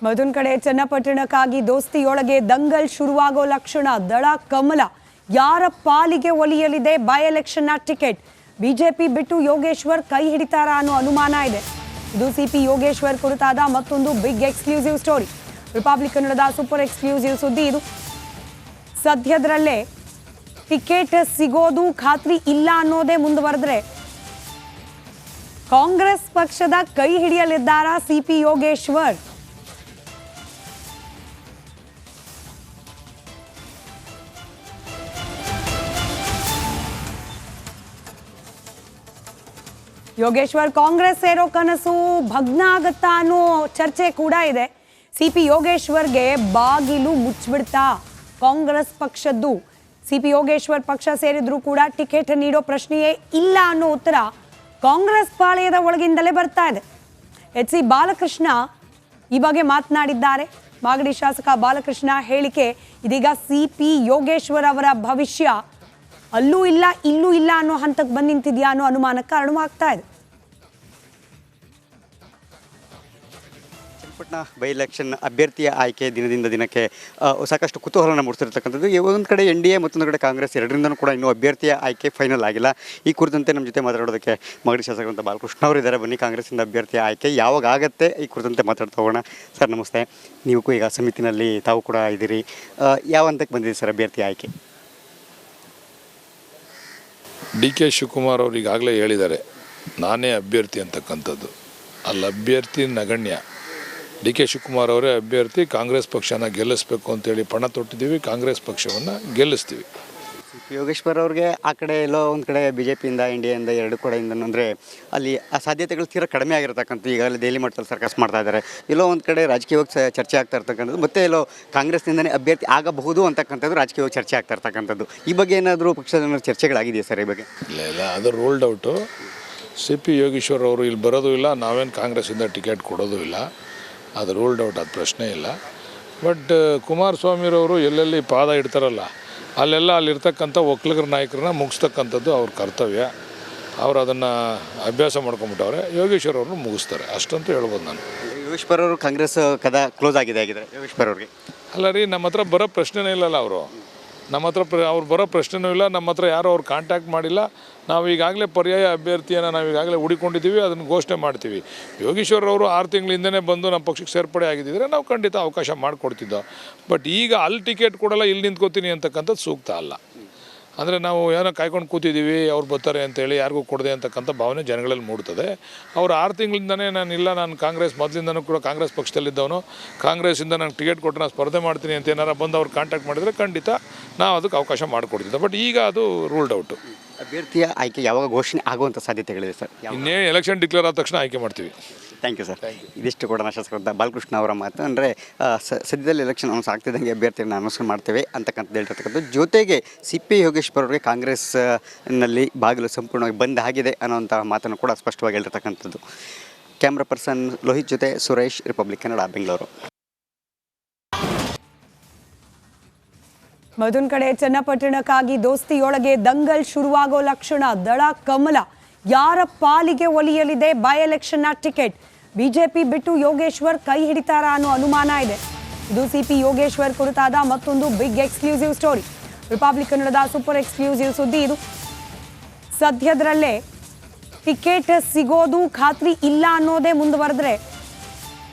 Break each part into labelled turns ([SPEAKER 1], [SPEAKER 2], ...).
[SPEAKER 1] ಮತ್ತೊಂದು ಕಡೆ ಚನ್ನಪಟ್ಟಣಕ್ಕಾಗಿ ದೋಸ್ತಿಯೊಳಗೆ ದಂಗಲ್ ಶುರುವಾಗೋ ಲಕ್ಷಣ. ದಳ ಕಮಲ ಯಾರ ಪಾಲಿಗೆ ಒಲಿಯಲಿದೆ ಬೈ ಎಲೆಕ್ಷನ್ನ ಟಿಕೆಟ್? ಬಿಜೆಪಿ ಬಿಟ್ಟು ಯೋಗೇಶ್ವರ್ ಕೈ ಹಿಡಿತಾರಾ ಅನ್ನೋ ಅನುಮಾನ ಇದೆ. ಇದು ಸಿಪಿ ಯೋಗೇಶ್ವರ್ ಕುರಿತಾದ ಮತ್ತೊಂದು ಬಿಗ್ ಎಕ್ಸ್ಕ್ಲೂಸಿವ್ ಸ್ಟೋರಿ. ರಿಪಬ್ಲಿಕ್ ಕನ್ನಡದ ಸೂಪರ್ ಎಕ್ಸ್ಕ್ಲೂಸಿವ್ ಸುದ್ದಿ ಇದು. ಸದ್ಯದರಲ್ಲೇ ಟಿಕೆಟ್ ಸಿಗೋದು ಖಾತ್ರಿ ಇಲ್ಲ ಅನ್ನೋದೇ ಮುಂದುವರೆದ್ರೆ ಕಾಂಗ್ರೆಸ್ ಪಕ್ಷದ ಕೈ ಹಿಡಿಯಲಿದ್ದಾರಾ ಸಿಪಿ ಯೋಗೇಶ್ವರ್? ಯೋಗೇಶ್ವರ್ ಕಾಂಗ್ರೆಸ್ ಸೇರೋ ಕನಸು ಭಗ್ನ ಆಗತ್ತಾ ಅನ್ನೋ ಚರ್ಚೆ ಕೂಡ ಇದೆ. ಸಿಪಿ ಯೋಗೇಶ್ವರ್ಗೆ ಬಾಗಿಲು ಮುಚ್ಚಿಬಿಡ್ತಾ ಕಾಂಗ್ರೆಸ್ ಪಕ್ಷದ್ದು? ಸಿಪಿ ಯೋಗೇಶ್ವರ್ ಪಕ್ಷ ಸೇರಿದ್ರು ಕೂಡ ಟಿಕೆಟ್ ನೀಡೋ ಪ್ರಶ್ನೆಯೇ ಇಲ್ಲ ಅನ್ನೋ ಉತ್ತರ ಕಾಂಗ್ರೆಸ್ ಪಾಳೆಯದ ಒಳಗಿಂದಲೇ ಬರ್ತಾ ಇದೆ. ಎಚ್.ಸಿ. ಬಾಲಕೃಷ್ಣ ಈ ಬಗ್ಗೆ ಮಾತನಾಡಿದ್ದಾರೆ. ಮಾಗಡಿ ಶಾಸಕ ಬಾಲಕೃಷ್ಣ ಹೇಳಿಕೆ ಇದೀಗ ಸಿಪಿ ಯೋಗೇಶ್ವರ್ ಅವರ ಭವಿಷ್ಯ ಅಲ್ಲೂ ಇಲ್ಲ ಇಲ್ಲೂ ಇಲ್ಲ ಅನ್ನೋ ಹಂತಕ್ಕೆ ಬಂದು ನಿಂತಿದ್ಯಾ ಅನ್ನೋ ಅನುಮಾನಕ್ಕೆ ಕಾರಣವಾಗ್ತಾ ಇದೆ.
[SPEAKER 2] ಚನ್ನಪಟ್ಟಣ ಬೈ ಎಲೆಕ್ಷನ್ ಅಭ್ಯರ್ಥಿಯ ಆಯ್ಕೆ ದಿನದಿಂದ ದಿನಕ್ಕೆ ಸಾಕಷ್ಟು ಕುತೂಹಲನ ಮೂಡಿಸಿರ್ತಕ್ಕಂಥದ್ದು. ಒಂದು ಕಡೆ ಎನ್ ಡಿ ಎ, ಮತ್ತೊಂದು ಕಡೆ ಕಾಂಗ್ರೆಸ್, ಎರಡರಿಂದನೂ ಕೂಡ ಇನ್ನೂ ಅಭ್ಯರ್ಥಿಯ ಆಯ್ಕೆ ಫೈನಲ್ ಆಗಿಲ್ಲ. ಈ ಕುರಿತಂತೆ ನಮ್ಮ ಜೊತೆ ಮಾತಾಡೋದಕ್ಕೆ ಮಾಗಡಿ ಶಾಸಕರಂತ ಬಾಲಕೃಷ್ಣ ಅವರು ಇದ್ದಾರೆ. ಬನ್ನಿ, ಕಾಂಗ್ರೆಸ್ಸಿಂದ ಅಭ್ಯರ್ಥಿಯ ಆಯ್ಕೆ ಯಾವಾಗ ಆಗುತ್ತೆ ಈ ಕುರಿತಂತೆ ಮಾತಾಡ್ತಾ ಹೋಗೋಣ. ಸರ್ ನಮಸ್ತೆ. ನೀವು ಈಗ ಸಮಿತಿನಲ್ಲಿ ತಾವು ಕೂಡ ಇದ್ದೀರಿ. ಯಾವ ಹಂತಕ್ಕೆ ಬಂದಿದೆ ಸರ್ ಅಭ್ಯರ್ಥಿ ಆಯ್ಕೆ?
[SPEAKER 3] ಡಿ ಕೆ ಶಿವಕುಮಾರ್ ಅವರು ಈಗಾಗಲೇ ಹೇಳಿದ್ದಾರೆ ನಾನೇ ಅಭ್ಯರ್ಥಿ ಅಂತಕ್ಕಂಥದ್ದು. ಅಲ್ಲಿ ಅಭ್ಯರ್ಥಿ ನಗಣ್ಯ. ಡಿ ಕೆ ಶಿವಕುಮಾರ್ ಅವರೇ ಅಭ್ಯರ್ಥಿ. ಕಾಂಗ್ರೆಸ್ ಪಕ್ಷನ ಗೆಲ್ಲಿಸ್ಬೇಕು ಅಂತೇಳಿ ಪಣ ತೊಟ್ಟಿದ್ದೀವಿ. ಕಾಂಗ್ರೆಸ್ ಪಕ್ಷವನ್ನು ಗೆಲ್ಲಿಸ್ತೀವಿ.
[SPEAKER 2] ಯೋಗೇಶ್ವರ್ ಅವ್ರಿಗೆ ಆ ಕಡೆ ಎಲ್ಲೋ ಒಂದು ಕಡೆ ಬಿ ಜೆ ಪಿಯಿಂದ, ಎನ್ ಡಿ ಎಯಿಂದ, ಎರಡು ಕಡೆಯಿಂದ ಅಂದರೆ ಅಲ್ಲಿ ಆ ಸಾಧ್ಯತೆಗಳು ತೀರಾ ಕಡಿಮೆ ಆಗಿರ್ತಕ್ಕಂಥ. ಈಗಾಗಲೇ ದೆಹಲಿ ಮಟ್ಟದಲ್ಲಿ ಸರ್ಕಸ್ ಮಾಡ್ತಾ ಇದ್ದಾರೆ. ಎಲ್ಲೋ ಒಂದು ಕಡೆ ರಾಜಕೀಯವಾಗಿ ಚರ್ಚೆ ಆಗ್ತಾ ಇರ್ತಕ್ಕಂಥದ್ದು, ಮತ್ತು ಎಲ್ಲೋ ಕಾಂಗ್ರೆಸ್ನಿಂದನೇ ಅಭ್ಯರ್ಥಿ ಆಗಬಹುದು ಅಂತಕ್ಕಂಥದ್ದು ರಾಜಕೀಯವಾಗಿ ಚರ್ಚೆ ಆಗ್ತಾ ಇರ್ತಕ್ಕಂಥದ್ದು. ಈ ಬಗ್ಗೆ ಏನಾದರೂ ಪಕ್ಷದ ಚರ್ಚೆಗಳಾಗಿದೆಯಾ ಸರ್ ಈ ಬಗ್ಗೆ?
[SPEAKER 3] ಇಲ್ಲ, ಅದು ruled out. C P Yogeshwar ಅವರು ಇಲ್ಲಿ ಬರೋದು ಇಲ್ಲ, ನಾವೇನು ಕಾಂಗ್ರೆಸ್ಸಿಂದ ಟಿಕೆಟ್ ಕೊಡೋದು ಇಲ್ಲ. ಅದು ರೂಲ್ಡ್ ಔಟ್, ಅದು ಪ್ರಶ್ನೆ ಇಲ್ಲ. ಬಟ್ ಕುಮಾರಸ್ವಾಮಿರವರು ಎಲ್ಲೆಲ್ಲಿ ಪಾದ ಇಡ್ತಾರಲ್ಲ ಅಲ್ಲೆಲ್ಲ ಅಲ್ಲಿರ್ತಕ್ಕಂಥ ಒಕ್ಕಲಿಗರ ನಾಯಕರನ್ನ ಮುಗಿಸ್ತಕ್ಕಂಥದ್ದು ಅವ್ರ ಕರ್ತವ್ಯ. ಅವರು ಅದನ್ನು ಅಭ್ಯಾಸ ಮಾಡ್ಕೊಂಬಿಟ್ಟವ್ರೆ. ಯೋಗೇಶ್ವರ್ ಅವ್ರನ್ನ ಮುಗಿಸ್ತಾರೆ, ಅಷ್ಟಂತೂ ಹೇಳ್ಬೋದು ನಾನು.
[SPEAKER 2] ಯೋಗೇಶ್ವರ್ ಅವರು ಕಾಂಗ್ರೆಸ್ ಕದ ಕ್ಲೋಸ್ ಆಗಿದೆ ಆಗಿದ್ದಾರೆ ಯೋಗೇಶ್ವರ್ ಅವ್ರಿಗೆ?
[SPEAKER 3] ಅಲ್ಲ ರೀ, ನಮ್ಮ ಹತ್ರ ಬರೋ ಪ್ರಶ್ನೆನೇ ಇಲ್ಲಲ್ಲ. ಅವರು ನಮ್ಮ ಹತ್ರ ಅವ್ರು ಬರೋ ಪ್ರಶ್ನೆನೂ ಇಲ್ಲ. ನಮ್ಮ ಹತ್ರ ಯಾರೂ ಅವ್ರು ಕಾಂಟ್ಯಾಕ್ಟ್ ಮಾಡಿಲ್ಲ. ನಾವು ಈಗಾಗಲೇ ಪರ್ಯಾಯ ಅಭ್ಯರ್ಥಿಯನ್ನು ನಾವು ಈಗಾಗಲೇ ಹುಡುಕೊಂಡಿದ್ದೀವಿ, ಅದನ್ನು ಘೋಷಣೆ ಮಾಡ್ತೀವಿ. ಯೋಗೇಶ್ವರ್ ಅವರು 6 ತಿಂಗಳಿಂದನೇ ಬಂದು ನಮ್ಮ ಪಕ್ಷಕ್ಕೆ ಸೇರ್ಪಡೆ ಆಗಿದ್ದಿದ್ರೆ ನಾವು ಖಂಡಿತ ಅವಕಾಶ ಮಾಡಿಕೊಡ್ತಿದ್ದೋ. ಬಟ್ ಈಗ ಅಲ್ಲಿ ಟಿಕೆಟ್ ಕೊಡಲ್ಲ, ಇಲ್ಲಿ ನಿಂತ್ಕೋತೀನಿ ಅಂತಕ್ಕಂಥದ್ದು ಸೂಕ್ತ ಅಲ್ಲ. ಅಂದರೆ ನಾವು ಏನೋ ಕಾಯ್ಕೊಂಡು ಕೂತಿದ್ದೀವಿ, ಅವ್ರು ಬರ್ತಾರೆ ಅಂತೇಳಿ ಯಾರಿಗೂ ಕೊಡದೆ ಅಂತಕ್ಕಂಥ ಭಾವನೆ ಜನಗಳಲ್ಲಿ ಮೂಡ್ತದೆ. ಅವ್ರು 6 ತಿಂಗಳಿಂದನೇ ನಾನು ಕಾಂಗ್ರೆಸ್ ಮೊದಲಿಂದನೂ ಕೂಡ ಕಾಂಗ್ರೆಸ್ ಪಕ್ಷದಲ್ಲಿದ್ದವನು. ಕಾಂಗ್ರೆಸ್ಸಿಂದ ನಂಗೆ ಟಿಕೆಟ್ ಕೊಟ್ಟು ನಾನು ಸ್ಪರ್ಧೆ ಮಾಡ್ತೀನಿ ಅಂತ ಏನಾರು ಬಂದು ಅವ್ರು ಕಾಂಟ್ಯಾಕ್ಟ್ ಮಾಡಿದರೆ ಖಂಡಿತ ನಾವು ಅದಕ್ಕೆ ಅವಕಾಶ ಮಾಡಿಕೊಡ್ತಿದ್ದೆ. ಬಟ್ ಈಗ ಅದು ರೂಲ್ಡ್ ಔಟು.
[SPEAKER 2] ಅಭ್ಯರ್ಥಿಯ ಆಯ್ಕೆ ಯಾವಾಗ ಘೋಷಣೆ ಆಗುವಂಥ ಸಾಧ್ಯತೆಗಳಿದೆ ಸರ್?
[SPEAKER 3] ಇನ್ನೇ ಎಲೆಕ್ಷನ್ ಡಿಕ್ಲೇರ್ ಆದ ತಕ್ಷಣ ಆಯ್ಕೆ ಮಾಡ್ತೀವಿ.
[SPEAKER 2] Thank you sir. ಇದಿಷ್ಟು ಕೂಡ ಶಾಸಕರಾದ ಬಾಲಕೃಷ್ಣ ಅವರ ಮಾತು. ಅಂದರೆ ಸದ್ಯದಲ್ಲಿ ಎಲೆಕ್ಷನ್ ಅನೌನ್ಸ್ ಆಗ್ತಿದ್ದಂಗೆ ಅಭ್ಯರ್ಥಿಯನ್ನು ಅನೌನ್ಸ್ ಮಾಡ್ತೇವೆ ಅಂತಕ್ಕಂಥದ್ದು ಹೇಳ್ತಿರ್ತಕ್ಕಂಥದ್ದು. ಜೊತೆಗೆ ಸಿ ಪಿ ಯೋಗೇಶ್ವರ್ ಅವರಿಗೆ ಕಾಂಗ್ರೆಸ್ನಲ್ಲಿ ಬಾಗಿಲು ಸಂಪೂರ್ಣವಾಗಿ ಬಂದ್ ಆಗಿದೆ ಅನ್ನೋಂಥ ಮಾತನ್ನು ಕೂಡ ಸ್ಪಷ್ಟವಾಗಿ ಹೇಳಿರ್ತಕ್ಕಂಥದ್ದು. ಕ್ಯಾಮ್ರಾ ಪರ್ಸನ್ ಲೋಹಿತ್ ಜೊತೆ ಸುರೇಶ್, ರಿಪಬ್ಲಿಕ್ ಕನ್ನಡ, ಬೆಂಗಳೂರು.
[SPEAKER 1] ಮತ್ತೊಂದು ಕಡೆ ಚನ್ನಪಟ್ಟಣಕ್ಕಾಗಿ ದೋಸ್ತಿಯೊಳಗೆ ದಂಗಲ್ ಶುರುವಾಗೋ ಲಕ್ಷಣ. ದಳ ಕಮಲ ಯಾರ ಪಾಲಿಗೆ ಒಲಿಯಲಿದೆ ಬೈ ಎಲೆಕ್ಷನ್ನ ಟಿಕೆಟ್? ಬಿಜೆಪಿ ಬಿಟ್ಟು ಯೋಗೇಶ್ವರ್ ಕೈ ಹಿಡಿತಾರಾ ಅನ್ನೋ ಅನುಮಾನ ಇದೆ. ಇದು ಸಿಪಿ ಯೋಗೇಶ್ವರ್ ಕುರಿತಾದ ಮತ್ತೊಂದು ಬಿಗ್ ಎಕ್ಸ್ಕ್ಲೂಸಿವ್ ಸ್ಟೋರಿ. ರಿಪಬ್ಲಿಕ್ ಕನ್ನಡದ ಸೂಪರ್ ಎಕ್ಸ್ಕ್ಲೂಸಿವ್ ಸುದ್ದಿ ಇದು. ಸದ್ಯದರಲ್ಲೇ ಟಿಕೆಟ್ ಸಿಗೋದು ಖಾತ್ರಿ ಇಲ್ಲ ಅನ್ನೋದೇ ಮುಂದುವರೆದ್ರೆ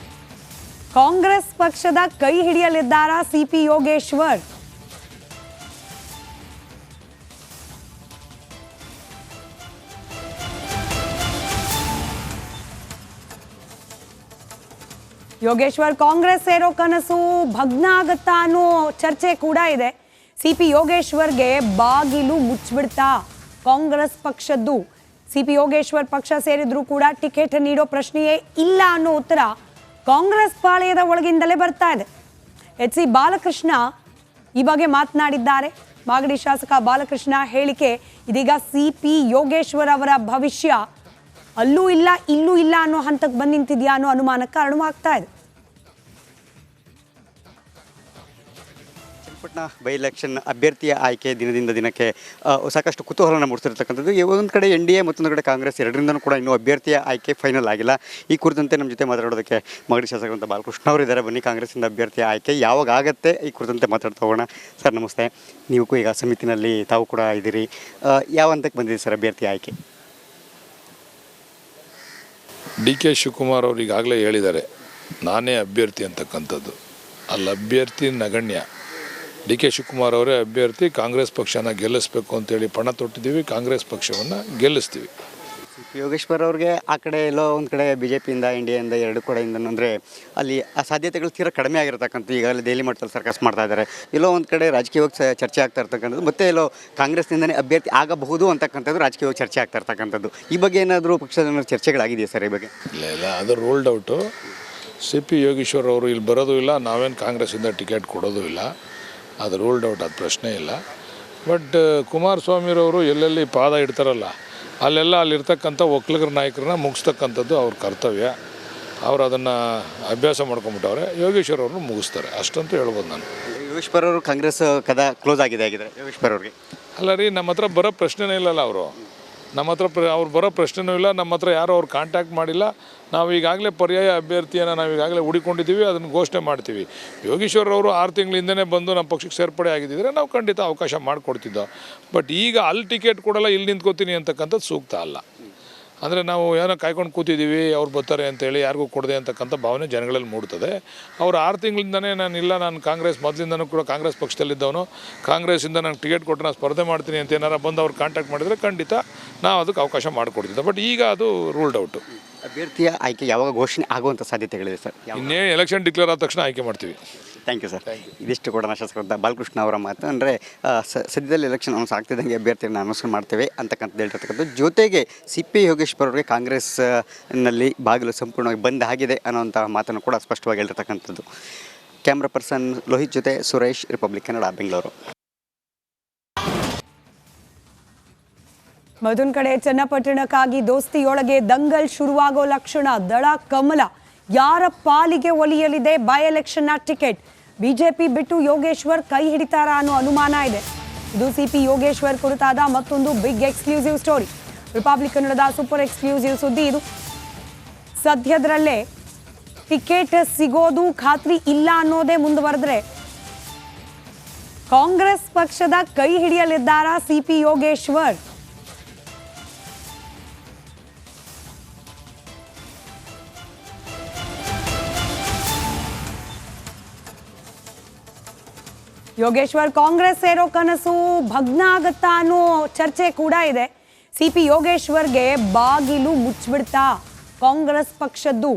[SPEAKER 1] ಕಾಂಗ್ರೆಸ್ ಪಕ್ಷದ ಕೈ ಹಿಡಿಯಲಿದ್ದಾರಾ ಸಿಪಿ ಯೋಗೇಶ್ವರ್? ಯೋಗೇಶ್ವರ್ ಕಾಂಗ್ರೆಸ್ ಸೇರೋ ಕನಸು ಭಗ್ನ ಆಗತ್ತಾ ಅನ್ನೋ ಚರ್ಚೆ ಕೂಡ ಇದೆ. ಸಿಪಿ ಯೋಗೇಶ್ವರ್ಗೆ ಬಾಗಿಲು ಮುಚ್ಚಿಬಿಡ್ತಾ ಕಾಂಗ್ರೆಸ್ ಪಕ್ಷದ್ದು? ಸಿಪಿ ಯೋಗೇಶ್ವರ್ ಪಕ್ಷ ಸೇರಿದ್ರು ಕೂಡ ಟಿಕೆಟ್ ನೀಡೋ ಪ್ರಶ್ನೆಯೇ ಇಲ್ಲ ಅನ್ನೋ ಉತ್ತರ ಕಾಂಗ್ರೆಸ್ ಪಾಳೆಯದ ಒಳಗಿಂದಲೇ ಬರ್ತಾ ಇದೆ. ಎಚ್.ಸಿ. ಬಾಲಕೃಷ್ಣ ಈ ಬಗ್ಗೆ ಮಾತನಾಡಿದ್ದಾರೆ. ಮಾಗಡಿ ಶಾಸಕ ಬಾಲಕೃಷ್ಣ ಹೇಳಿಕೆ ಇದೀಗ ಸಿಪಿ ಯೋಗೇಶ್ವರ್ ಅವರ ಭವಿಷ್ಯ ಅಲ್ಲೂ ಇಲ್ಲ ಇಲ್ಲೂ ಇಲ್ಲ ಅನ್ನೋ ಹಂತಕ್ಕೆ ಬಂದು ನಿಂತಿದ್ಯಾ ಅನ್ನೋ ಅನುಮಾನಕ್ಕೆ ಕಾರಣವಾಗ್ತಾ ಇದೆ.
[SPEAKER 2] ಚನ್ನಪಟ್ಟಣ ಬೈ ಎಲೆಕ್ಷನ್ ಅಭ್ಯರ್ಥಿಯ ಆಯ್ಕೆ ದಿನದಿಂದ ದಿನಕ್ಕೆ ಸಾಕಷ್ಟು ಕುತೂಹಲನ ಮೂಡಿಸಿರ್ತಕ್ಕಂಥದ್ದು. ಒಂದು ಕಡೆ ಎನ್ ಡಿ ಎ ಮತ್ತೊಂದು ಕಡೆ ಕಾಂಗ್ರೆಸ್ ಎರಡರಿಂದನೂ ಕೂಡ ಇನ್ನೂ ಅಭ್ಯರ್ಥಿಯ ಆಯ್ಕೆ ಫೈನಲ್ ಆಗಿಲ್ಲ. ಈ ಕುರಿತಂತೆ ನಮ್ಮ ಜೊತೆ ಮಾತಾಡೋದಕ್ಕೆ ಮಾಗಡಿ ಶಾಸಕರಂತ ಬಾಲಕೃಷ್ಣ ಅವರು ಇದ್ದಾರೆ. ಬನ್ನಿ, ಕಾಂಗ್ರೆಸ್ಸಿಂದ ಅಭ್ಯರ್ಥಿಯ ಆಯ್ಕೆ ಯಾವಾಗ ಆಗುತ್ತೆ ಈ ಕುರಿತಂತೆ ಮಾತಾಡ್ತಾ ಹೋಗೋಣ. ಸರ್ ನಮಸ್ತೆ. ನೀವು ಈಗ ಸಮಿತಿನಲ್ಲಿ ತಾವು ಕೂಡ ಇದ್ದೀರಿ. ಯಾವ ಹಂತಕ್ಕೆ ಬಂದಿದೆ ಸರ್ ಅಭ್ಯರ್ಥಿ ಆಯ್ಕೆ?
[SPEAKER 3] ಡಿ ಕೆ ಶಿವಕುಮಾರ್ ಅವರು ಈಗಾಗಲೇ ಹೇಳಿದ್ದಾರೆ ನಾನೇ ಅಭ್ಯರ್ಥಿ ಅಂತಕ್ಕಂಥದ್ದು. ಅಲ್ಲಿ ಅಭ್ಯರ್ಥಿ ನಗಣ್ಯ. ಡಿ ಕೆ ಶಿವಕುಮಾರ್ ಅವರೇ ಅಭ್ಯರ್ಥಿ. ಕಾಂಗ್ರೆಸ್ ಪಕ್ಷನ ಗೆಲ್ಲಿಸ್ಬೇಕು ಅಂತೇಳಿ ಪಣ ತೊಟ್ಟಿದ್ದೀವಿ. ಕಾಂಗ್ರೆಸ್ ಪಕ್ಷವನ್ನು ಗೆಲ್ಲಿಸ್ತೀವಿ.
[SPEAKER 2] ಯೋಗೇಶ್ವರ್ ಅವ್ರಿಗೆ ಆ ಕಡೆ ಎಲ್ಲೋ ಒಂದು ಕಡೆ ಬಿ ಜೆ ಪಿಯಿಂದ ಎನ್ ಡಿ ಎಯಿಂದ ಎರಡು ಕಡೆಯಿಂದ ಅಂದರೆ ಅಲ್ಲಿ ಆ ಸಾಧ್ಯತೆಗಳು ತೀರಾ ಕಡಿಮೆ ಆಗಿರ್ತಕ್ಕಂಥ. ಈಗಾಗಲೇ ದೆಹಲಿ ಮಟ್ಟದಲ್ಲಿ ಸರ್ಕಸ್ ಮಾಡ್ತಾ ಇದ್ದಾರೆ. ಎಲ್ಲೋ ಒಂದು ಕಡೆ ರಾಜಕೀಯವಾಗಿ ಚರ್ಚೆ ಆಗ್ತಾ ಇರ್ತಕ್ಕಂಥದ್ದು, ಮತ್ತು ಎಲ್ಲೋ ಕಾಂಗ್ರೆಸ್ನಿಂದನೇ ಅಭ್ಯರ್ಥಿ ಆಗಬಹುದು ಅಂತಕ್ಕಂಥದ್ದು ರಾಜಕೀಯವಾಗಿ ಚರ್ಚೆ ಆಗ್ತಾ ಇರ್ತಕ್ಕಂಥದ್ದು. ಈ ಬಗ್ಗೆ ಏನಾದರೂ ಪಕ್ಷದ ಚರ್ಚೆಗಳಾಗಿದೆಯಾ ಸರ್ ಈ ಬಗ್ಗೆ?
[SPEAKER 3] ಇಲ್ಲ, ಅದು ruled out. C P Yogeshwar ಅವರು ಇಲ್ಲಿ ಬರೋದು ಇಲ್ಲ, ನಾವೇನು ಕಾಂಗ್ರೆಸ್ಸಿಂದ ಟಿಕೆಟ್ ಕೊಡೋದು ಇಲ್ಲ. ಅದು ರೂಲ್ಡ್ ಔಟ್, ಅದು ಪ್ರಶ್ನೆ ಇಲ್ಲ. ಬಟ್ ಕುಮಾರಸ್ವಾಮಿರವರು ಎಲ್ಲೆಲ್ಲಿ ಪಾದ ಇಡ್ತಾರಲ್ಲ ಅಲ್ಲೆಲ್ಲ ಅಲ್ಲಿರ್ತಕ್ಕಂಥ ಒಕ್ಕಲಿಗರ ನಾಯಕರನ್ನ ಮುಗಿಸ್ತಕ್ಕಂಥದ್ದು ಅವ್ರ ಕರ್ತವ್ಯ. ಅವರು ಅದನ್ನು ಅಭ್ಯಾಸ ಮಾಡ್ಕೊಂಬಿಟ್ಟವ್ರೆ. ಯೋಗೇಶ್ವರ್ ಅವ್ರನ್ನ ಮುಗಿಸ್ತಾರೆ ಅಷ್ಟಂತೂ ಹೇಳ್ಬೋದು ನಾನು.
[SPEAKER 2] ಯೋಗೇಶ್ವರ್ ಅವರು ಕಾಂಗ್ರೆಸ್ ಕದ ಕ್ಲೋಸ್ ಆಗಿದ್ದಾರೆ ಯೋಗೇಶ್ವರ್ ಅವ್ರಿಗೆ?
[SPEAKER 3] ಅಲ್ಲ ರೀ, ನಮ್ಮ ಹತ್ರ ಬರೋ ಪ್ರಶ್ನೆನೇ ಇಲ್ಲಲ್ಲ. ನಮ್ಮ ಹತ್ರ ಅವ್ರು ಬರೋ ಪ್ರಶ್ನೆನೂ ಇಲ್ಲ. ನಮ್ಮ ಹತ್ರ ಯಾರೂ ಅವ್ರು ಕಾಂಟ್ಯಾಕ್ಟ್ ಮಾಡಿಲ್ಲ. ನಾವು ಈಗಾಗಲೇ ಪರ್ಯಾಯ ಅಭ್ಯರ್ಥಿಯನ್ನು ನಾವು ಈಗಾಗಲೇ ಹುಡಿಕೊಂಡಿದ್ದೀವಿ, ಅದನ್ನು ಘೋಷಣೆ ಮಾಡ್ತೀವಿ. ಯೋಗೇಶ್ವರ್ ಅವರು 6 ತಿಂಗಳಿಂದನೇ ಬಂದು ನಮ್ಮ ಪಕ್ಷಕ್ಕೆ ಸೇರ್ಪಡೆ ಆಗಿದ್ದಿದ್ರೆ ನಾವು ಖಂಡಿತ ಅವಕಾಶ ಮಾಡಿಕೊಡ್ತಿದ್ದೋ. ಬಟ್ ಈಗ ಅಲ್ಲಿ ಟಿಕೆಟ್ ಕೊಡಲ್ಲ, ಇಲ್ಲಿ ನಿಂತ್ಕೋತೀನಿ ಅಂತಕ್ಕಂಥದ್ದು ಸೂಕ್ತ ಅಲ್ಲ. ಅಂದರೆ ನಾವು ಏನೋ ಕಾಯ್ಕೊಂಡು ಕೂತಿದ್ದೀವಿ, ಅವ್ರು ಬರ್ತಾರೆ ಅಂತೇಳಿ ಯಾರಿಗೂ ಕೊಡದೆ ಅಂತಕ್ಕಂಥ ಭಾವನೆ ಜನಗಳಲ್ಲಿ ಮೂಡ್ತದೆ. ಅವ್ರು 6 ತಿಂಗಳಿಂದನೇ ನಾನು ಕಾಂಗ್ರೆಸ್ ಮೊದಲಿಂದನೂ ಕೂಡ ಕಾಂಗ್ರೆಸ್ ಪಕ್ಷದಲ್ಲಿದ್ದವನು. ಕಾಂಗ್ರೆಸ್ಸಿಂದ ನಂಗೆ ಟಿಕೆಟ್ ಕೊಟ್ಟು ನಾನು ಸ್ಪರ್ಧೆ ಮಾಡ್ತೀನಿ ಅಂತ ಏನಾರು ಬಂದು ಅವ್ರು ಕಾಂಟ್ಯಾಕ್ಟ್ ಮಾಡಿದರೆ ಖಂಡಿತ ನಾವು ಅದಕ್ಕೆ ಅವಕಾಶ ಮಾಡಿಕೊಡ್ತಿದ್ದೆ. ಬಟ್ ಈಗ ಅದು ರೂಲ್ಡ್ ಔಟು.
[SPEAKER 2] ಅಭ್ಯರ್ಥಿಯ ಆಯ್ಕೆ ಯಾವಾಗ ಘೋಷಣೆ ಆಗುವಂಥ ಸಾಧ್ಯತೆಗಳಿದೆ ಸರ್?
[SPEAKER 3] ಇನ್ನೇನು ಎಲೆಕ್ಷನ್ ಡಿಕ್ಲೇರ್ ಆದ ತಕ್ಷಣ ಆಯ್ಕೆ ಮಾಡ್ತೀವಿ.
[SPEAKER 2] Thank you sir. ಇದಿಷ್ಟು ಕೂಡ ಶಾಸಕರಂತ ಬಾಲಕೃಷ್ಣ ಅವರ ಮಾತು. ಅಂದರೆ ಸದ್ಯದಲ್ಲಿ ಎಲೆಕ್ಷನ್ ಅನೌನ್ಸ್ ಆಗ್ತಿದ್ದಂಗೆ ಅಭ್ಯರ್ಥಿಯನ್ನು ಅನೌನ್ಸ್ ಮಾಡ್ತೇವೆ ಅಂತಕ್ಕಂಥದ್ದು ಹೇಳ್ತಿರ್ತಕ್ಕಂಥದ್ದು. ಜೊತೆಗೆ ಸಿ ಪಿ ಯೋಗೇಶ್ವರ್ ಅವರಿಗೆ ಕಾಂಗ್ರೆಸ್ನಲ್ಲಿ ಬಾಗಿಲು ಸಂಪೂರ್ಣವಾಗಿ ಬಂದ್ ಆಗಿದೆ ಅನ್ನೋಂಥ ಮಾತನ್ನು ಕೂಡ ಸ್ಪಷ್ಟವಾಗಿ ಹೇಳಿರ್ತಕ್ಕಂಥದ್ದು. ಕ್ಯಾಮ್ರಾ ಪರ್ಸನ್ ಲೋಹಿತ್ ಜೊತೆ ಸುರೇಶ್, ರಿಪಬ್ಲಿಕ್ ಕನ್ನಡ, ಬೆಂಗಳೂರು.
[SPEAKER 1] ಮತ್ತೊಂದು ಕಡೆ ಚನ್ನಪಟ್ಟಣಕ್ಕಾಗಿ ದೋಸ್ತಿಯೊಳಗೆ ದಂಗಲ್ ಶುರುವಾಗೋ ಲಕ್ಷಣ. ದಳ ಕಮಲ ಯಾರ ಪಾಲಿಗೆ ಒಲಿಯಲಿದೆ ಬೈ ಎಲೆಕ್ಷನ್ನ ಟಿಕೆಟ್? ಬಿಜೆಪಿ ಬಿಟ್ಟು ಯೋಗೇಶ್ವರ್ ಕೈ ಹಿಡಿತಾರಾ ಅನ್ನೋ ಅನುಮಾನ ಇದೆ. ಇದು ಸಿಪಿ ಯೋಗೇಶ್ವರ್ ಕುರಿತಾದ ಮತ್ತೊಂದು ಬಿಗ್ ಎಕ್ಸ್ಕ್ಲೂಸಿವ್ ಸ್ಟೋರಿ. ರಿಪಬ್ಲಿಕ್ ಕನ್ನಡದ ಸೂಪರ್ ಎಕ್ಸ್ಕ್ಲೂಸಿವ್ ಸುದ್ದಿ ಇದು. ಸದ್ಯದರಲ್ಲೇ ಟಿಕೆಟ್ ಸಿಗೋದು ಖಾತ್ರಿ ಇಲ್ಲ ಅನ್ನೋದೇ ಮುಂದುವರೆದ್ರೆ ಕಾಂಗ್ರೆಸ್ ಪಕ್ಷದ ಕೈ ಹಿಡಿಯಲಿದ್ದಾರಾ ಸಿಪಿ ಯೋಗೇಶ್ವರ್? ಯೋಗೇಶ್ವರ್ ಕಾಂಗ್ರೆಸ್ ಸೇರೋ ಕನಸು ಭಗ್ನ ಆಗತ್ತಾ ಅನ್ನೋ ಚರ್ಚೆ ಕೂಡ ಇದೆ. ಸಿಪಿ ಯೋಗೇಶ್ವರ್ಗೆ ಬಾಗಿಲು ಮುಚ್ಚಿಬಿಡ್ತಾ ಕಾಂಗ್ರೆಸ್ ಪಕ್ಷದ್ದು?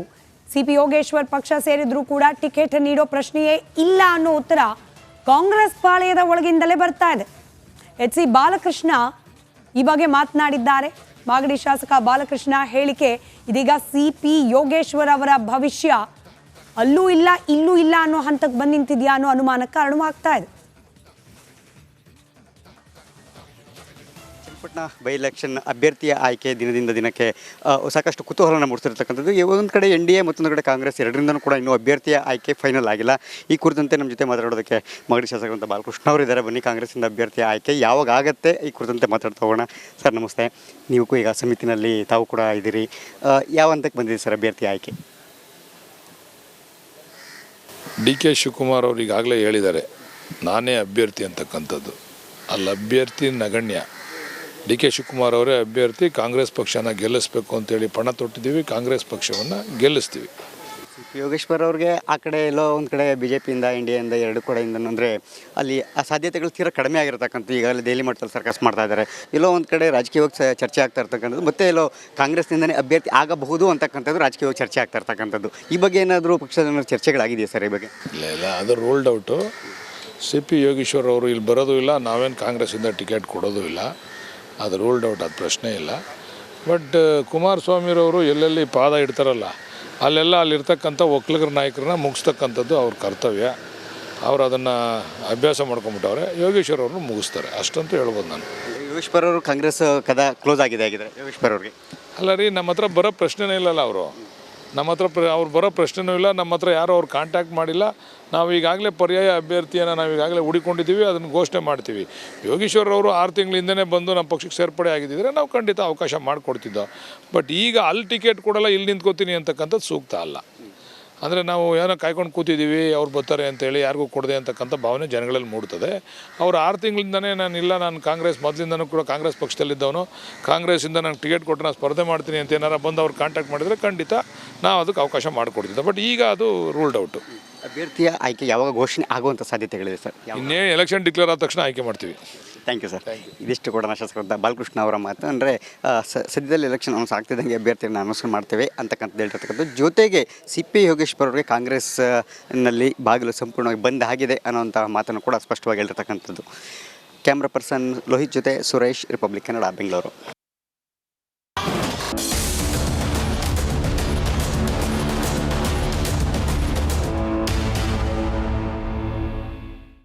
[SPEAKER 1] ಸಿಪಿ ಯೋಗೇಶ್ವರ್ ಪಕ್ಷ ಸೇರಿದ್ರು ಕೂಡ ಟಿಕೆಟ್ ನೀಡೋ ಪ್ರಶ್ನೆಯೇ ಇಲ್ಲ ಅನ್ನೋ ಉತ್ತರ ಕಾಂಗ್ರೆಸ್ ಪಾಳೆಯದ ಒಳಗಿಂದಲೇ ಬರ್ತಾ ಇದೆ. ಎಚ್ ಸಿ ಬಾಲಕೃಷ್ಣ ಈ ಬಗ್ಗೆ ಮಾತನಾಡಿದ್ದಾರೆ. ಮಾಗಡಿ ಶಾಸಕ ಬಾಲಕೃಷ್ಣ ಹೇಳಿಕೆ ಇದೀಗ ಸಿಪಿ ಯೋಗೇಶ್ವರ್ ಅವರ ಭವಿಷ್ಯ ಅಲ್ಲೂ ಇಲ್ಲ ಇಲ್ಲೂ ಇಲ್ಲ ಅನ್ನೋ ಹಂತಕ್ಕೆ ಬಂದು ನಿಂತಿದ್ಯಾ ಅನ್ನೋ ಅನುಮಾನಕ್ಕೆ ಕಾರಣವಾಗ್ತಾ ಇದೆ.
[SPEAKER 2] ಚನ್ನಪಟ್ಟಣ ಬೈ ಎಲೆಕ್ಷನ್ ಅಭ್ಯರ್ಥಿಯ ಆಯ್ಕೆ ದಿನದಿಂದ ದಿನಕ್ಕೆ ಸಾಕಷ್ಟು ಕುತೂಹಲನ ಮೂಡಿಸಿರ್ತಕ್ಕಂಥದ್ದು. ಒಂದು ಕಡೆ ಎನ್ ಡಿ ಎ ಮತ್ತೊಂದು ಕಡೆ ಕಾಂಗ್ರೆಸ್ ಎರಡರಿಂದನೂ ಕೂಡ ಇನ್ನೂ ಅಭ್ಯರ್ಥಿಯ ಆಯ್ಕೆ ಫೈನಲ್ ಆಗಿಲ್ಲ. ಈ ಕುರಿತಂತೆ ನಮ್ಮ ಜೊತೆ ಮಾತಾಡೋದಕ್ಕೆ ಮಾಗಡಿ ಶಾಸಕರಂತ ಬಾಲಕೃಷ್ಣ ಅವರು ಇದ್ದಾರೆ. ಬನ್ನಿ, ಕಾಂಗ್ರೆಸ್ಸಿಂದ ಅಭ್ಯರ್ಥಿಯ ಆಯ್ಕೆ ಯಾವಾಗ ಆಗುತ್ತೆ ಈ ಕುರಿತಂತೆ ಮಾತಾಡ್ತಾ ಹೋಗೋಣ. ಸರ್ ನಮಸ್ತೆ. ನೀವು ಈಗ ಸಮಿತಿನಲ್ಲಿ ತಾವು ಕೂಡ ಇದ್ದೀರಿ. ಯಾವ ಹಂತಕ್ಕೆ ಬಂದಿದೆ ಸರ್ ಅಭ್ಯರ್ಥಿ ಆಯ್ಕೆ?
[SPEAKER 3] ಡಿ ಕೆ ಶಿವಕುಮಾರ್ ಅವರು ಈಗಾಗಲೇ ಹೇಳಿದ್ದಾರೆ ನಾನೇ ಅಭ್ಯರ್ಥಿ ಅಂತಕ್ಕಂಥದ್ದು. ಅಲ್ಲಿ ಅಭ್ಯರ್ಥಿ ನಗಣ್ಯ. ಡಿ ಕೆ ಶಿವಕುಮಾರ್ ಅವರೇ ಅಭ್ಯರ್ಥಿ. ಕಾಂಗ್ರೆಸ್ ಪಕ್ಷನ ಗೆಲ್ಲಿಸ್ಬೇಕು ಅಂತೇಳಿ ಪಣ ತೊಟ್ಟಿದ್ದೀವಿ. ಕಾಂಗ್ರೆಸ್ ಪಕ್ಷವನ್ನು ಗೆಲ್ಲಿಸ್ತೀವಿ.
[SPEAKER 2] ಯೋಗೇಶ್ವರ್ ಅವ್ರಿಗೆ ಆ ಕಡೆ ಎಲ್ಲೋ ಒಂದು ಕಡೆ ಬಿ ಜೆ ಪಿಯಿಂದ ಎನ್ ಡಿ ಎಯಿಂದ ಎರಡು ಕಡೆಯಿಂದ ಅಂದರೆ ಅಲ್ಲಿ ಆ ಸಾಧ್ಯತೆಗಳು ತೀರಾ ಕಡಿಮೆ ಆಗಿರ್ತಕ್ಕಂಥ. ಈಗಾಗಲೇ ದೆಹಲಿ ಮಟ್ಟದಲ್ಲಿ ಸರ್ಕಸ್ ಮಾಡ್ತಾ ಇದ್ದಾರೆ. ಎಲ್ಲೋ ಒಂದು ಕಡೆ ರಾಜಕೀಯವಾಗಿ ಚರ್ಚೆ ಆಗ್ತಾ ಇರ್ತಕ್ಕಂಥದ್ದು, ಮತ್ತು ಎಲ್ಲೋ ಕಾಂಗ್ರೆಸ್ನಿಂದನೇ ಅಭ್ಯರ್ಥಿ ಆಗಬಹುದು ಅಂತಕ್ಕಂಥದ್ದು ರಾಜಕೀಯವಾಗಿ ಚರ್ಚೆ ಆಗ್ತಾ ಇರ್ತಕ್ಕಂಥದ್ದು. ಈ ಬಗ್ಗೆ ಏನಾದರೂ ಪಕ್ಷದ ಚರ್ಚೆಗಳಾಗಿದೆಯಾ ಸರ್ ಈ ಬಗ್ಗೆ?
[SPEAKER 3] ಇಲ್ಲ, ಅದು ruled out. C P Yogeshwar ಅವರು ಇಲ್ಲಿ ಬರೋದು ಇಲ್ಲ, ನಾವೇನು ಕಾಂಗ್ರೆಸ್ಸಿಂದ ಟಿಕೆಟ್ ಕೊಡೋದು ಇಲ್ಲ. ಅದು ರೂಲ್ಡ್ ಔಟ್, ಅದು ಪ್ರಶ್ನೆ ಇಲ್ಲ. ಬಟ್ ಕುಮಾರಸ್ವಾಮಿರವರು ಎಲ್ಲೆಲ್ಲಿ ಪಾದ ಇಡ್ತಾರಲ್ಲ ಅಲ್ಲೆಲ್ಲ ಅಲ್ಲಿರ್ತಕ್ಕಂಥ ಒಕ್ಕಲಿಗರ ನಾಯಕರನ್ನ ಮುಗಿಸ್ತಕ್ಕಂಥದ್ದು ಅವ್ರ ಕರ್ತವ್ಯ. ಅವರು ಅದನ್ನು ಅಭ್ಯಾಸ ಮಾಡ್ಕೊಂಬಿಟ್ಟವ್ರೆ. ಯೋಗೇಶ್ವರ್ ಅವ್ರನ್ನ ಮುಗಿಸ್ತಾರೆ ಅಷ್ಟಂತೂ ಹೇಳ್ಬೋದು ನಾನು.
[SPEAKER 2] ಯೋಗೇಶ್ವರ್ ಅವರು ಕಾಂಗ್ರೆಸ್ ಕದ ಕ್ಲೋಸ್ ಆಗಿದೆ ಯೋಗೇಶ್ವರ್ ಅವ್ರಿಗೆ?
[SPEAKER 3] ಅಲ್ಲ ರೀ, ನಮ್ಮ ಹತ್ರ ಬರೋ ಪ್ರಶ್ನೆನೇ ಇಲ್ಲಲ್ಲ. ನಮ್ಮ ಹತ್ರ ಅವ್ರು ಬರೋ ಪ್ರಶ್ನೆನೂ ಇಲ್ಲ, ನಮ್ಮ ಹತ್ರ ಯಾರೂ ಅವ್ರು ಕಾಂಟ್ಯಾಕ್ಟ್ ಮಾಡಿಲ್ಲ. ನಾವು ಈಗಾಗಲೇ ಪರ್ಯಾಯ ಅಭ್ಯರ್ಥಿಯನ್ನು ನಾವು ಈಗಾಗಲೇ ಹುಡುಕೊಂಡಿದ್ದೀವಿ, ಅದನ್ನು ಘೋಷಣೆ ಮಾಡ್ತೀವಿ. ಯೋಗೇಶ್ವರ್ ಅವರು 6 ತಿಂಗಳ ಹಿಂದೆನೇ ಬಂದು ನಮ್ಮ ಪಕ್ಷಕ್ಕೆ ಸೇರ್ಪಡೆ ಆಗಿದ್ದರೆ ನಾವು ಖಂಡಿತ ಅವಕಾಶ ಮಾಡಿಕೊಡ್ತಿದ್ದೋ. ಬಟ್ ಈಗ ಅಲ್ಲಿ ಟಿಕೆಟ್ ಕೊಡಲ್ಲ, ಇಲ್ಲಿ ನಿಂತ್ಕೋತೀನಿ ಅಂತಕ್ಕಂಥದ್ದು ಸೂಕ್ತ ಅಲ್ಲ. ಅಂದರೆ ನಾವು ಏನೋ ಕಾಯ್ಕೊಂಡು ಕೂತಿದ್ದೀವಿ, ಅವ್ರು ಬರ್ತಾರೆ ಅಂತೇಳಿ ಯಾರಿಗೂ ಕೊಡದೆ ಅಂತಕ್ಕಂಥ ಭಾವನೆ ಜನಗಳಲ್ಲಿ ಮೂಡ್ತದೆ. ಅವ್ರು 6 ತಿಂಗಳಿಂದನೇ ನಾನು ಕಾಂಗ್ರೆಸ್ ಮೊದಲಿಂದನೂ ಕೂಡ ಕಾಂಗ್ರೆಸ್ ಪಕ್ಷದಲ್ಲಿದ್ದವನು, ಕಾಂಗ್ರೆಸ್ಸಿಂದ ನಂಗೆ ಟಿಕೆಟ್ ಕೊಟ್ಟು ನಾನು ಸ್ಪರ್ಧೆ ಮಾಡ್ತೀನಿ ಅಂತ ಏನಾರು ಬಂದು ಅವ್ರು ಕಾಂಟ್ಯಾಕ್ಟ್ ಮಾಡಿದರೆ ಖಂಡಿತ ನಾವು ಅದಕ್ಕೆ ಅವಕಾಶ ಮಾಡಿಕೊಡ್ತಿದ್ದೆ. ಬಟ್ ಈಗ ಅದು ರೂಲ್ಡ್ ಔಟು.
[SPEAKER 2] ಅಭ್ಯರ್ಥಿಯ ಆಯ್ಕೆ ಯಾವಾಗ ಘೋಷಣೆ ಆಗುವಂಥ ಸಾಧ್ಯತೆಗಳಿದೆ ಸರ್?
[SPEAKER 3] ಇನ್ನೇ ಎಲೆಕ್ಷನ್ ಡಿಕ್ಲೇರ್ ಆದ ತಕ್ಷಣ ಆಯ್ಕೆ ಮಾಡ್ತೀವಿ.
[SPEAKER 2] Thank you sir. ಇದಿಷ್ಟು ಕೂಡ ಶಾಸಕರಾದ ಬಾಲಕೃಷ್ಣ ಅವರ ಮಾತು. ಅಂದರೆ ಸದ್ಯದಲ್ಲಿ ಎಲೆಕ್ಷನ್ ಅನೌನ್ಸ್ ಆಗ್ತಿದ್ದಂಗೆ ಅಭ್ಯರ್ಥಿಯನ್ನು ಅನೌನ್ಸ್ ಮಾಡ್ತೇವೆ ಅಂತಕ್ಕಂಥದ್ದು ಹೇಳ್ತಿರ್ತಕ್ಕಂಥದ್ದು. ಜೊತೆಗೆ CP ಯೋಗೇಶ್ವರ್ ಅವರಿಗೆ ಕಾಂಗ್ರೆಸ್ನಲ್ಲಿ ಬಾಗಿಲು ಸಂಪೂರ್ಣವಾಗಿ ಬಂದ್ ಆಗಿದೆ ಅನ್ನೋಂಥ ಮಾತನ್ನು ಕೂಡ ಸ್ಪಷ್ಟವಾಗಿ ಹೇಳಿರ್ತಕ್ಕಂಥದ್ದು. ಕ್ಯಾಮ್ರಾ ಪರ್ಸನ್ ಲೋಹಿತ್ ಜೊತೆ ಸುರೇಶ್, ರಿಪಬ್ಲಿಕ್ ಕನ್ನಡ, ಬೆಂಗಳೂರು.